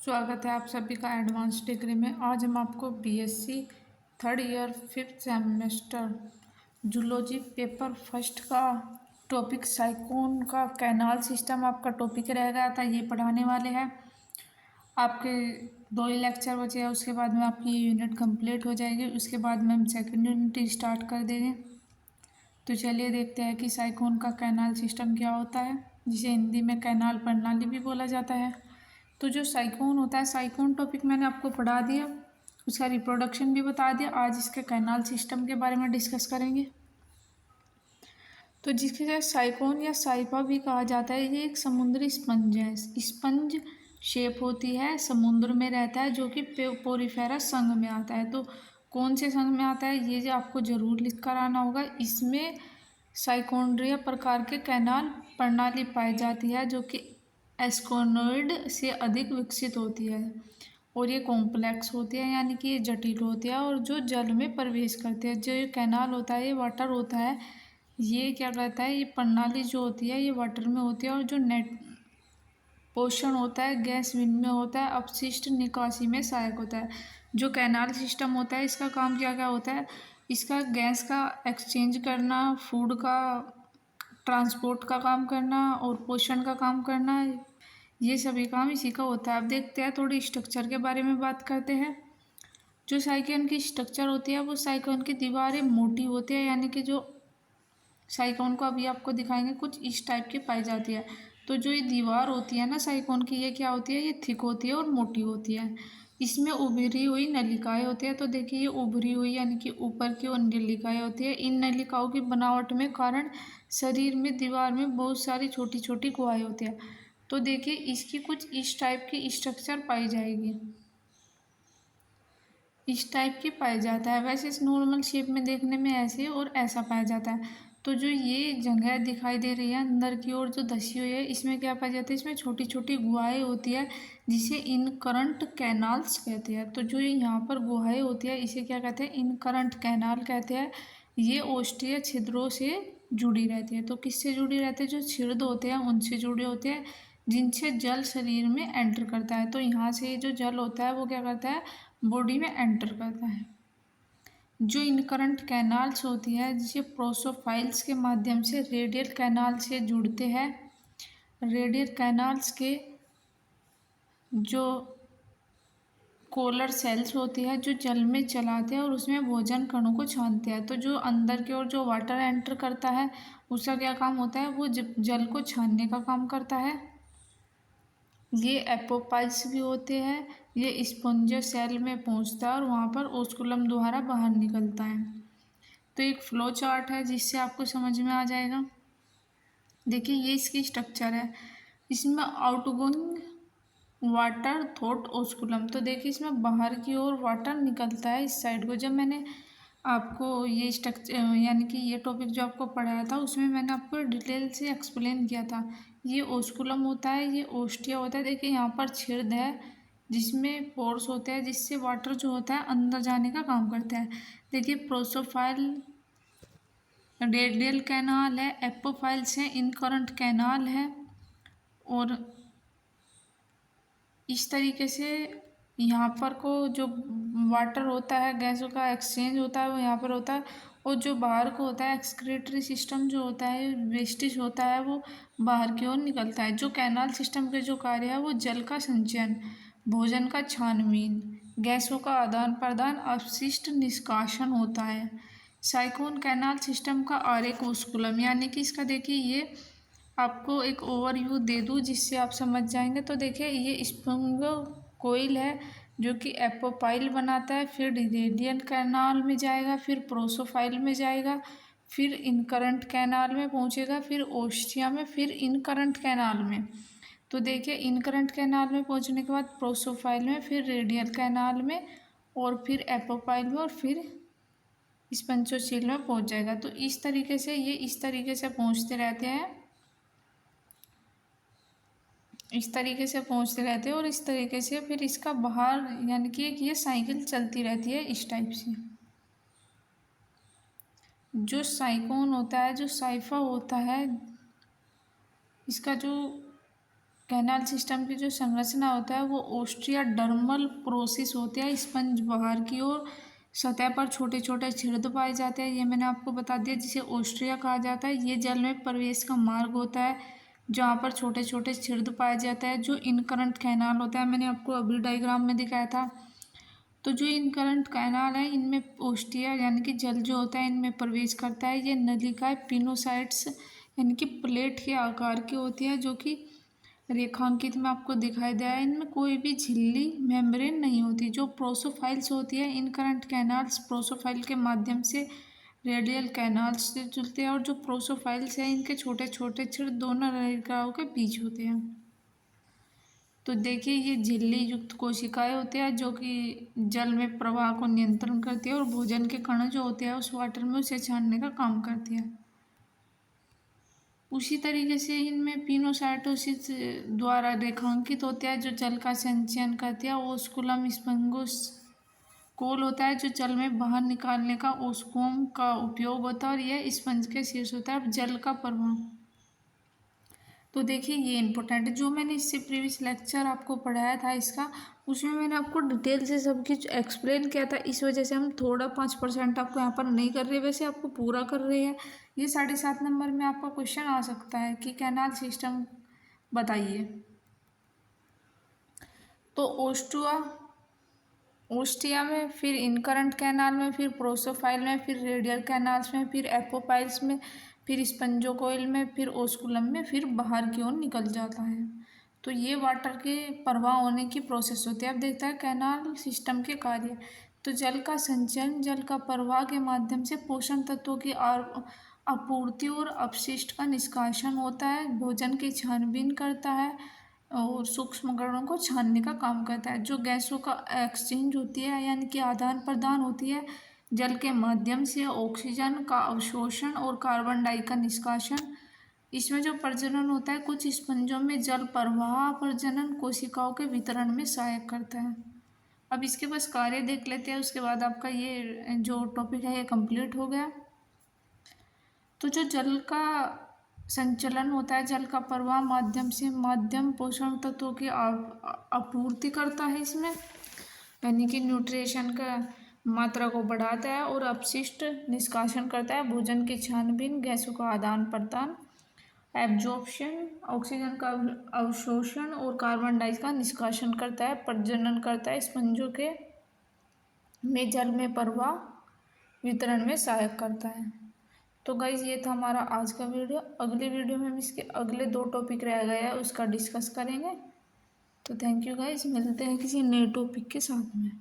स्वागत है आप सभी का एडवांस डिग्री में। आज हम आपको BSc third year 5th semester zoology paper first का टॉपिक साइक्लोन का कैनाल सिस्टम आपका टॉपिक रह गया था, ये पढ़ाने वाले हैं। आपके 2 ही लेक्चर बचे हैं, उसके बाद में आपकी ये यूनिट कंप्लीट हो जाएगी। उसके बाद में हम सेकेंड यूनिट स्टार्ट कर देंगे। तो चलिए देखते हैं कि साइक्लोन का कैनाल सिस्टम क्या होता है, जिसे हिंदी में कैनाल प्रणाली भी बोला जाता है। तो जो साइक्लोन होता है, साइक्लोन टॉपिक मैंने आपको पढ़ा दिया, उसका रिप्रोडक्शन भी बता दिया। आज इसके कैनाल सिस्टम के बारे में डिस्कस करेंगे। तो जिसके साइक्लोन या साइफा भी कहा जाता है, ये एक समुद्री स्पंज है। स्पंज शेप होती है, समुद्र में रहता है, जो कि पोरिफेरस संघ में आता है। तो कौन से संघ में आता है, ये जो आपको जरूर लिख कर आना होगा। इसमें साइकोन्ड्रिया प्रकार के कैनाल प्रणाली पाई जाती है, जो कि एस्कोनोइड से अधिक विकसित होती है और ये कॉम्प्लेक्स होती है, यानी कि ये जटिल होती है और जो जल में प्रवेश करते हैं। जो ये कैनाल होता है, ये वाटर होता है। ये क्या कहता है, ये प्रणाली जो होती है ये वाटर में होती है और जो नेट पोषण होता है गैस विनिमय होता है, अपशिष्ट निकासी में सहायक होता है। जो कैनाल सिस्टम होता है, इसका काम क्या क्या होता है, इसका गैस का एक्सचेंज करना, फूड का ट्रांसपोर्ट का काम करना और पोषण का काम करना, ये सभी काम इसी का होता है। अब देखते हैं, थोड़ी स्ट्रक्चर के बारे में बात करते हैं। जो साइक्लोन की स्ट्रक्चर होती है, वो साइक्लोन की दीवारें मोटी होती है, यानी कि जो साइक्लोन को अभी आपको दिखाएंगे कुछ इस टाइप की पाई जाती है। तो जो ये दीवार होती है ना साइक्लोन की, ये क्या होती है, ये थिक होती है और मोटी होती है। इसमें उभरी हुई नलिकाएं होती है। तो देखिए, ये उभरी हुई यानी कि ऊपर की ओर नलिकाएं होती है। इन नलिकाओं की बनावट में कारण शरीर में दीवार में बहुत सारी छोटी छोटी गुहाएं होती है। तो देखिए, इसकी कुछ इस टाइप की स्ट्रक्चर पाई जाएगी, इस टाइप की पाया जाता है। वैसे इस नॉर्मल शेप में देखने में ऐसे और ऐसा पाया जाता है। तो जो ये जगह दिखाई दे रही है अंदर की ओर जो धसी हुई है, इसमें क्या पाया जाता है, इसमें छोटी छोटी गुहाएं होती है, जिसे इन करंट कैनाल्स कहते हैं। तो जो यहाँ पर गुहाएं होती है, इसे क्या कहते हैं, इन करंट कैनाल कहते हैं। ये ओष्ठीय छिद्रों से जुड़ी रहती है। तो किससे जुड़ी रहती है, जो छिद्र होते हैं उनसे जुड़े होते हैं, जिनसे जल शरीर में एंटर करता है। तो यहाँ से जो जल होता है वो क्या करता है, बॉडी में एंटर करता है। जो इनकरंट कैनाल्स होती है, जिसे प्रोसोफाइल्स के माध्यम से रेडियल कैनाल से जुड़ते हैं। रेडियल कैनाल्स के जो कोलर सेल्स होती है, जो जल में चलाते हैं और उसमें भोजन कणों को छानते हैं। तो जो अंदर की ओर जो वाटर एंटर करता है, उसका क्या काम होता है, वो जल को छानने का काम करता है। ये एपोपाइल्स भी होते हैं। ये स्पॉन्ज सेल में पहुंचता है और वहाँ पर ओस्कुलम द्वारा बाहर निकलता है। तो एक फ्लो चार्ट है, जिससे आपको समझ में आ जाएगा। देखिए, ये इसकी स्ट्रक्चर है। इसमें आउटगोइंग वाटर थ्रोट ओस्कुलम। तो देखिए, इसमें बाहर की ओर वाटर निकलता है इस साइड को। जब मैंने आपको ये स्ट्रक्चर यानी कि ये टॉपिक जो आपको पढ़ाया था, उसमें मैंने आपको डिटेल से एक्सप्लेन किया था। ये ओस्कुलम होता है, ये ओस्टिया होता है। देखिए, यहाँ पर छेद है जिसमें पोर्स होते हैं, जिससे वाटर जो होता है अंदर जाने का काम करता है। देखिए, प्रोसोफाइल रेडियल कैनाल है, एपोफाइल्स है, इनकरंट कैनाल है। और इस तरीके से यहाँ पर को जो वाटर होता है, गैसों का एक्सचेंज होता है, वो यहाँ पर होता है। और जो बाहर को होता है, एक्सक्रीटरी सिस्टम जो होता है, वेस्टेज होता है, वो बाहर की ओर निकलता है। जो कैनाल सिस्टम के जो कार्य है, वो जल का संचयन, भोजन का छानबीन, गैसों का आदान प्रदान, अपशिष्ट निष्कासन होता है। साइक्लोन कैनाल सिस्टम का आरेख ओस्कुलम, यानी कि इसका देखिए, ये आपको एक ओवरव्यू दे दूँ जिससे आप समझ जाएंगे। तो देखिए, ये स्पंग कोइल है, जो कि एपोपाइल बनाता है, फिर रेडियल कैनाल में जाएगा, फिर प्रोसोफाइल में जाएगा, फिर इनकरंट कैनाल में पहुंचेगा, फिर ओस्टिया में, फिर इनकरंट कैनाल में। तो देखिए, इनकरंट कैनाल में पहुंचने के बाद प्रोसोफाइल में, फिर रेडियल कैनाल में, और फिर एपोपाइल में, और फिर स्पंजोसील में पहुंच जाएगा। तो इस तरीके से ये इस तरीके से पहुंचते रहते हैं, इस तरीके से पहुंचते रहते हैं, और इस तरीके से फिर इसका बाहर यानी कि एक ये साइकिल चलती रहती है इस टाइप से। जो साइक्लोन होता है, जो साइफा होता है, इसका जो कैनाल सिस्टम की जो संरचना होता है वो ओस्टियोडर्मल प्रोसेस होती है। स्पंज बाहर की ओर सतह पर छोटे छोटे छेद पाए जाते हैं, ये मैंने आपको बता दिया, जिसे ओस्ट्रिया कहा जाता है। ये जल में प्रवेश का मार्ग होता है जहाँ पर छोटे छोटे छेद पाए जाते हैं। जो इनकरंट कैनाल होता है, मैंने आपको अभी डायग्राम में दिखाया था। तो जो इनकरंट कैनाल है इनमें ओस्टिया यानी कि जल जो होता है इनमें प्रवेश करता है। ये नलिकाएं पिनोसाइट्स यानी कि प्लेट के आकार की होती है, जो कि रेखांकित में आपको दिखाई दिया है। इनमें कोई भी झिल्ली मेम्ब्रेन नहीं होती। जो प्रोसोफाइल्स होती है, इनकरंट कैनाल्स प्रोसोफाइल के माध्यम से रेडियल कैनाल्स से जुड़ते हैं, और जो प्रोसोफाइल्स हैं इनके छोटे छोटे छेद दोनों रेखाओं के बीच होते हैं। तो देखिए, ये झिल्ली युक्त कोशिकाएं होती है जो कि जल में प्रवाह को नियंत्रण करती है, और भोजन के कण जो होते हैं उस वाटर में उसे छानने का काम करती है। उसी तरीके से इनमें पिनोसाइटोसिस द्वारा रेखांकित होता है जो जल का संचयन करती है। ओस्कुलम स्पंगोस कोल होता है जो जल में बाहर निकालने का ओस्कोम का उपयोग होता है, और यह स्पंज के शीर्ष होता है। अब जल का प्रवाह, तो देखिए ये इम्पोर्टेंट है। जो मैंने इससे प्रीवियस लेक्चर आपको पढ़ाया था इसका, उसमें मैंने आपको डिटेल से सब कुछ एक्सप्लेन किया था। इस वजह से हम थोड़ा 5% आपको यहाँ पर नहीं कर रहे, वैसे आपको पूरा कर रहे हैं। ये 7.5 नंबर में आपका क्वेश्चन आ सकता है कि कैनाल सिस्टम बताइए। तो ओस्टिया में, फिर इनकरंट कैनाल में, फिर प्रोसोफाइल में, फिर रेडियल कैनाल्स में, फिर एपोपाइल्स में, फिर स्पंजोकोइल में, फिर ओस्कुलम में, फिर बाहर की ओर निकल जाता है। तो ये वाटर के प्रवाह होने की प्रोसेस होती है। अब देखता है कैनाल सिस्टम के कार्य। तो जल का संचयन, जल का प्रवाह के माध्यम से पोषण तत्वों की आपूर्ति और अपशिष्ट का निष्कासन होता है। भोजन की छानबीन करता है और सूक्ष्म कणों को छानने का काम करता है। जो गैसों का एक्सचेंज होती है यानी कि आदान प्रदान होती है जल के माध्यम से, ऑक्सीजन का अवशोषण और कार्बन डाई का निष्कासन। इसमें जो प्रजनन होता है, कुछ स्पंजों में जल प्रवाह प्रजनन कोशिकाओं के वितरण में सहायक करता है। अब इसके बस कार्य देख लेते हैं, उसके बाद आपका ये जो टॉपिक है ये कंप्लीट हो गया। तो जो जल का संचलन होता है, जल का प्रवाह माध्यम से माध्यम पोषण तत्वों की आपूर्ति करता है इसमें, यानी कि न्यूट्रिशन का मात्रा को बढ़ाता है, और अपशिष्ट निष्कासन करता है। भोजन की छानबीन, गैसों का आदान प्रदान, एब्जॉर्प्शन, ऑक्सीजन का अवशोषण और कार्बन डाइऑक्साइड का निष्कासन करता है। प्रजनन करता है, स्पंजों के में जल में प्रवाह वितरण में सहायक करता है। तो गाइज ये था हमारा आज का वीडियो। अगले वीडियो में हम इसके अगले 2 टॉपिक रह गए हैं उसका डिस्कस करेंगे। तो थैंक यू गाइज, मिलते हैं किसी नए टॉपिक के साथ में।